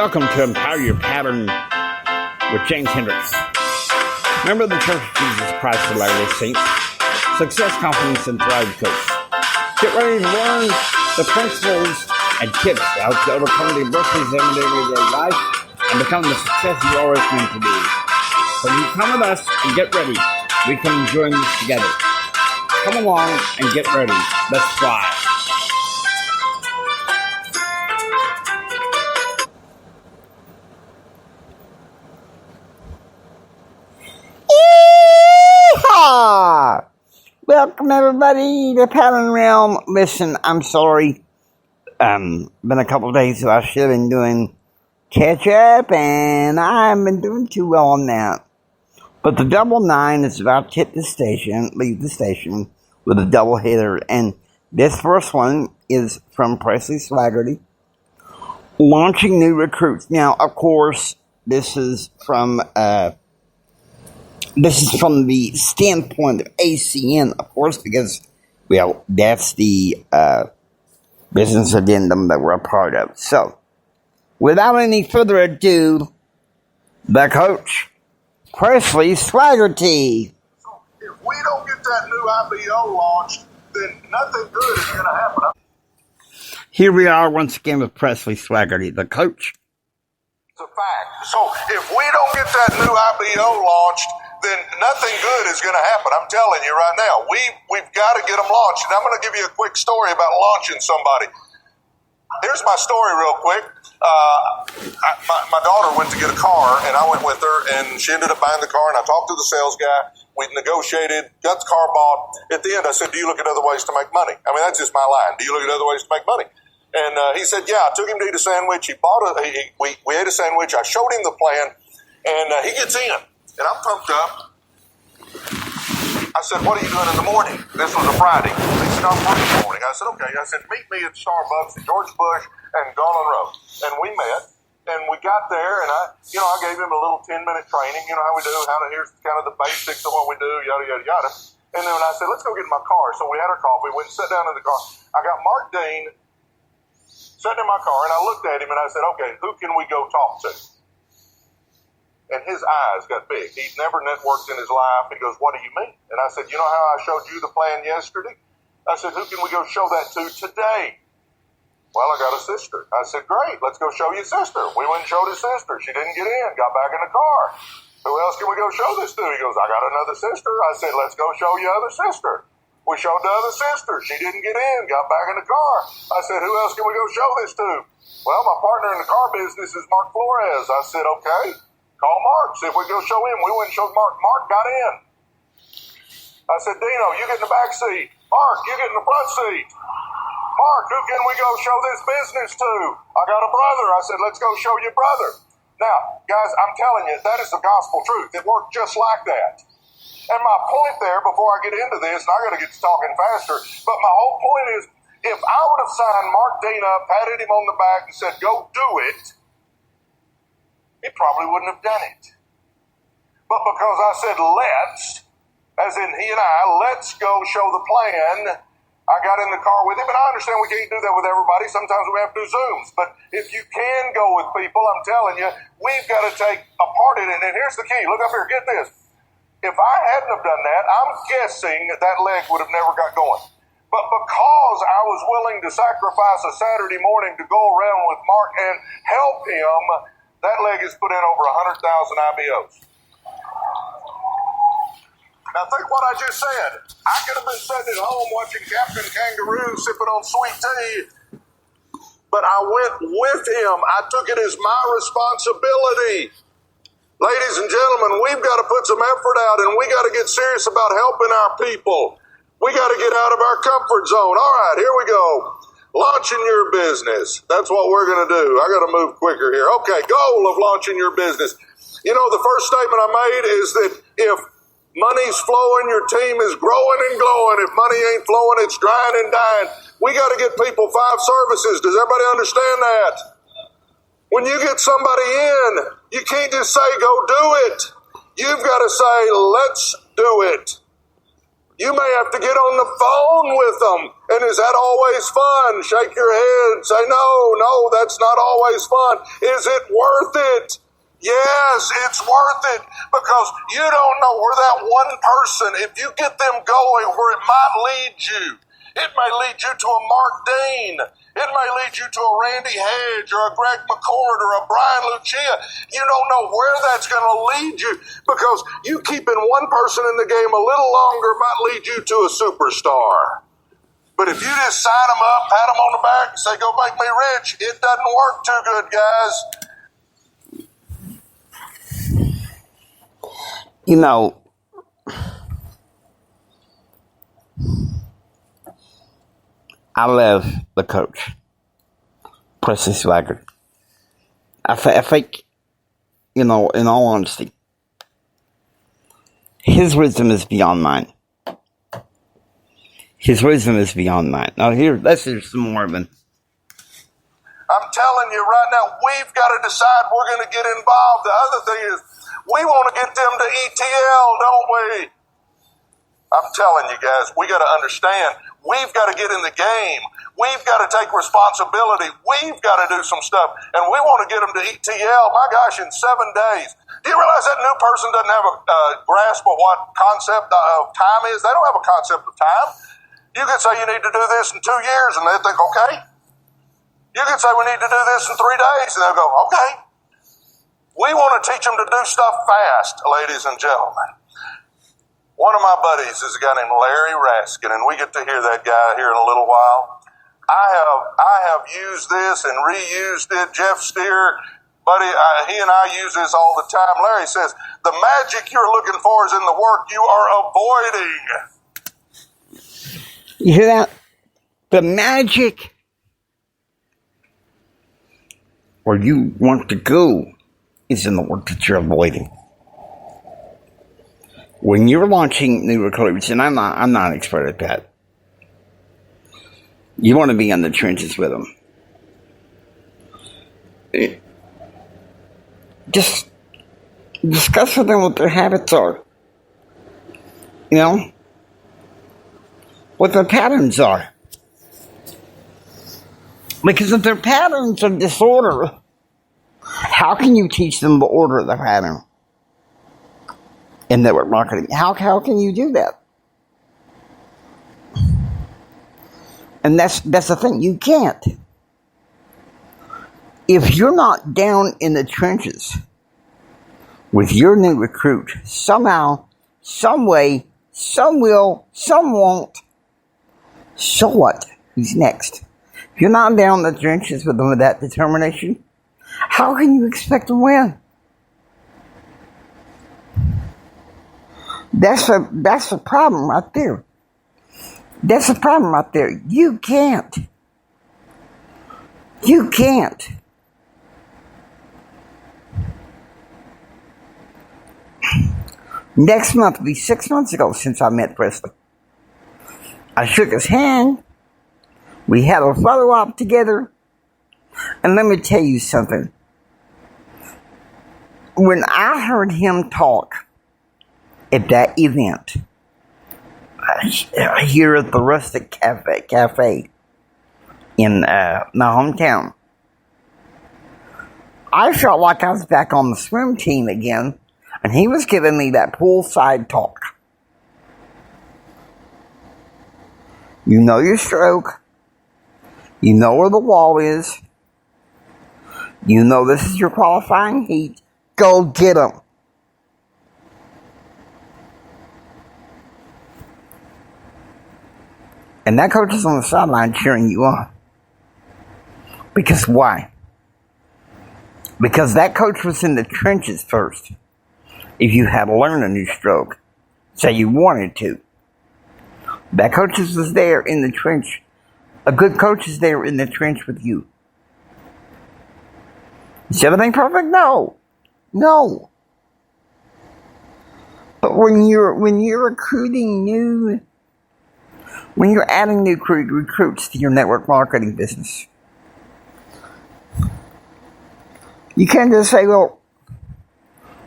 Welcome to Empower Your Pattern with James Hendricks. Member of the Church of Jesus Christ of Latter-day Saints, Success, Confidence, and Thrive Coach. Get ready to learn the principles and tips to help you overcome the adversities of everyday life and become the success you always meant to be. So you come with us and get ready. We can join this together. Come along and get ready. Let's fly. Yeehaw! Welcome everybody to Pattern Realm. Listen, I'm sorry. Been a couple of days, so I should have been doing catch up, and I haven't been doing too well on that. But the double 9 is about to leave the station with a double hitter, and this first one is from Presley Swaggerty, launching new recruits. Now, of course, this is from the standpoint of ACN, of course, because that's the business addendum that we're a part of. So, without any further ado, the coach, Presley Swaggerty. So if we don't get that new IBO launched, then nothing good is going to happen. Here we are once again with Presley Swaggerty, the coach. It's a fact. So if we don't get that new IBO launched, then nothing good is going to happen. I'm telling you right now. We've got to get them launched. And I'm going to give you a quick story about launching somebody. Here's my story real quick. My daughter went to get a car, and I went with her, and she ended up buying the car, and I talked to the sales guy. We negotiated, got the car bought. At the end, I said, do you look at other ways to make money? I mean, that's just my line. Do you look at other ways to make money? And he said, yeah. I took him to eat a sandwich. We ate a sandwich. I showed him the plan, and he gets in, and I'm pumped up. I said, what are you doing in the morning? This was a Friday. He said, I'm working in the morning. I said, okay. I said, meet me at Starbucks at George Bush and Garland Road. And we met, and we got there, and I gave him a little 10-minute training. You know how we do, here's kind of the basics of what we do, yada, yada, yada. And then I said, let's go get in my car. So we had our coffee. We went and sat down in the car. I got Mark Dean sitting in my car, and I looked at him, and I said, okay, who can we go talk to? And his eyes got big. He'd never networked in his life. He goes, what do you mean? And I said, you know how I showed you the plan yesterday? I said, who can we go show that to today? Well, I got a sister. I said, great, let's go show your sister. We went and showed his sister. She didn't get in, got back in the car. Who else can we go show this to? He goes, I got another sister. I said, let's go show your other sister. We showed the other sister. She didn't get in, got back in the car. I said, who else can we go show this to? Well, my partner in the car business is Mark Flores. I said, okay. Call Mark, see if we go show him. We went and showed Mark. Mark got in. I said, Dino, you get in the back seat. Mark, you get in the front seat. Mark, who can we go show this business to? I got a brother. I said, let's go show your brother. Now, guys, I'm telling you, that is the gospel truth. It worked just like that. And my point there, before I get into this, and I got to get to talking faster, but my whole point is, if I would have signed Mark Dean up, patted him on the back, and said, go do it, he probably wouldn't have done it. But because I said let's, as in he and I, let's go show the plan, I got in the car with him, and I understand we can't do that with everybody. Sometimes we have to do Zooms. But if you can go with people, I'm telling you, we've got to take a part in it. And here's the key. Look up here. Get this. If I hadn't have done that, I'm guessing that leg would have never got going. But because I was willing to sacrifice a Saturday morning to go around with Mark and help him, that leg has put in over 100,000 IBOs. Now think what I just said. I could have been sitting at home watching Captain Kangaroo sipping on sweet tea, but I went with him. I took it as my responsibility. Ladies and gentlemen, we've got to put some effort out, and we got to get serious about helping our people. We got to get out of our comfort zone. All right, here we go. Launching your business. That's what we're going to do. I got to move quicker here. Okay, goal of launching your business. You know, the first statement I made is that if money's flowing, your team is growing and glowing. If money ain't flowing, it's drying and dying. We got to get people 5 services. Does everybody understand that? When you get somebody in, you can't just say, go do it. You've got to say, let's do it. You may have to get on the phone with them. And is that always fun? Shake your head. Say, no, that's not always fun. Is it worth it? Yes, it's worth it, because you don't know where that one person, if you get them going, where it might lead you. It may lead you to a Mark Dean. It may lead you to a Randy Hedge or a Greg McCord or a Brian Lucia. You don't know where that's going to lead you, because you keeping one person in the game a little longer might lead you to a superstar. But if you just sign them up, pat them on the back, and say, go make me rich, it doesn't work too good, guys. You know, I love the coach, Presley Swaggerty. I think, in all honesty, his wisdom is beyond mine. His wisdom is beyond mine. Now, let's hear some more of it. I'm telling you right now, we've got to decide we're going to get involved. The other thing is, we want to get them to ETL, don't we? I'm telling you guys, we got to understand, we've got to get in the game. We've got to take responsibility. We've got to do some stuff. And we want to get them to ETL, my gosh, in 7 days. Do you realize that new person doesn't have a grasp of what concept of time is? They don't have a concept of time. You could say you need to do this in 2 years, and they think, okay. You could say we need to do this in 3 days, and they'll go, okay. We want to teach them to do stuff fast, ladies and gentlemen. One of my buddies is a guy named Larry Raskin, and we get to hear that guy here in a little while. I have used this and reused it. Jeff Steer, buddy, he and I use this all the time. Larry says, the magic you're looking for is in the work you are avoiding. You hear that? The magic where you want to go is in the work that you're avoiding. When you're launching new recruits, and I'm not an expert at that, you want to be in the trenches with them. Just discuss with them what their habits are. You know? What their patterns are. Because if their patterns are disorder, how can you teach them the order of the pattern in network marketing? How can you do that? And that's the thing. You can't. If you're not down in the trenches with your new recruit, somehow, some way, some will, some won't, so what? Who's next? If you're not down in the trenches with them with that determination, how can you expect to win? That's the problem right there. That's the problem right there. You can't. You can't. Next month will be 6 months ago since I met Presley. I shook his hand. We had a photo op together. And let me tell you something. When I heard him talk at that event, here at the Rustic Cafe in my hometown, I felt like I was back on the swim team again, and he was giving me that poolside talk. You know your stroke. You know where the wall is. You know this is your qualifying heat. Go get them. And that coach is on the sideline cheering you on. Because why? Because that coach was in the trenches first. If you had to learn a new stroke, say you wanted to. That coach was there in the trench. A good coach is there in the trench with you. Is everything perfect? No. No. But when you're recruiting when you're adding new recruits to your network marketing business, you can't just say, well,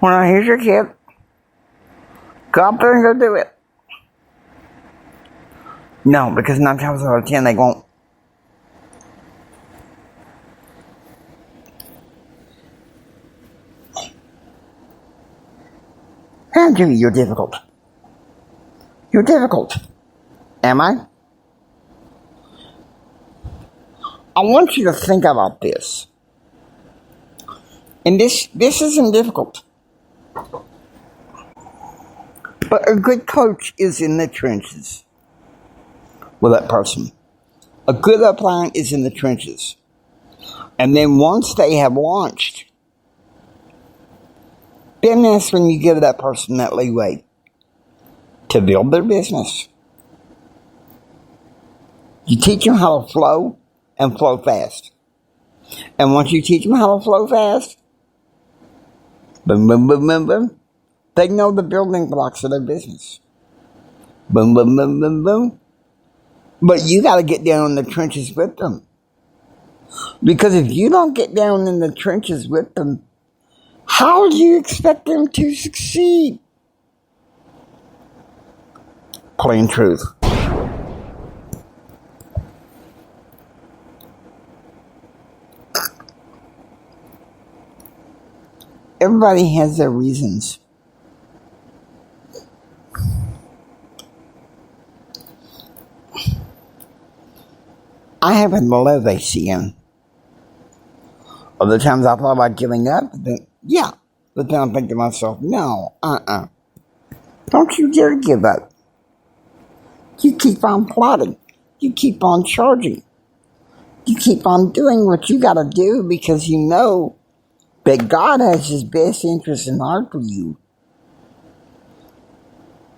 here's your kid. Go up there and go do it. No, because 9 times out of 10 they won't. Andrew, you're difficult. You're difficult. Am I? I want you to think about this. And this isn't difficult. But a good coach is in the trenches with that person. A good upline is in the trenches. And then once they have launched, then that's when you give that person that leeway to build their business. You teach them how to flow and flow fast. And once you teach them how to flow fast, boom, boom, boom, boom, boom, they know the building blocks of their business. Boom, boom, boom, boom, boom. But you got to get down in the trenches with them. Because if you don't get down in the trenches with them, how do you expect them to succeed? Plain truth. Everybody has their reasons. I happen to love ACN. Other times I thought about giving up, but then I think to myself, no, don't you dare give up. You keep on plotting. You keep on charging. You keep on doing what you gotta do because you know that God has His best interest in heart for you.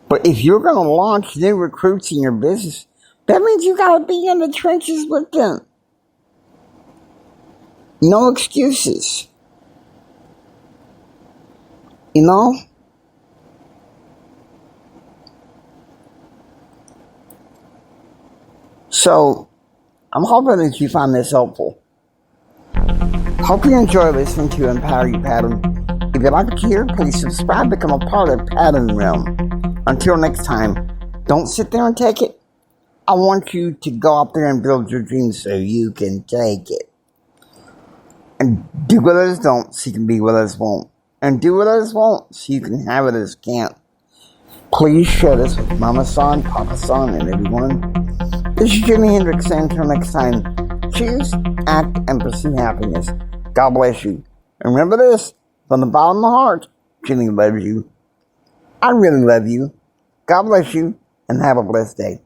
But if you're gonna launch new recruits in your business, that means you gotta be in the trenches with them. No excuses. You know? So, I'm hoping that you find this helpful. Hope you enjoy listening to Empower You Pattern. If you like what you hear, please subscribe, become a part of Pattern Realm. Until next time, don't sit there and take it. I want you to go out there and build your dreams so you can take it. And do what others don't so you can be what others won't. And do what others won't so you can have what others can't. Please share this with Mama Son, Papa Son, and everyone. This is Jimi Hendrix, and until next time, choose, act, and pursue happiness. God bless you. And remember this, from the bottom of my heart, Jimmy loves you. I really love you. God bless you, and have a blessed day.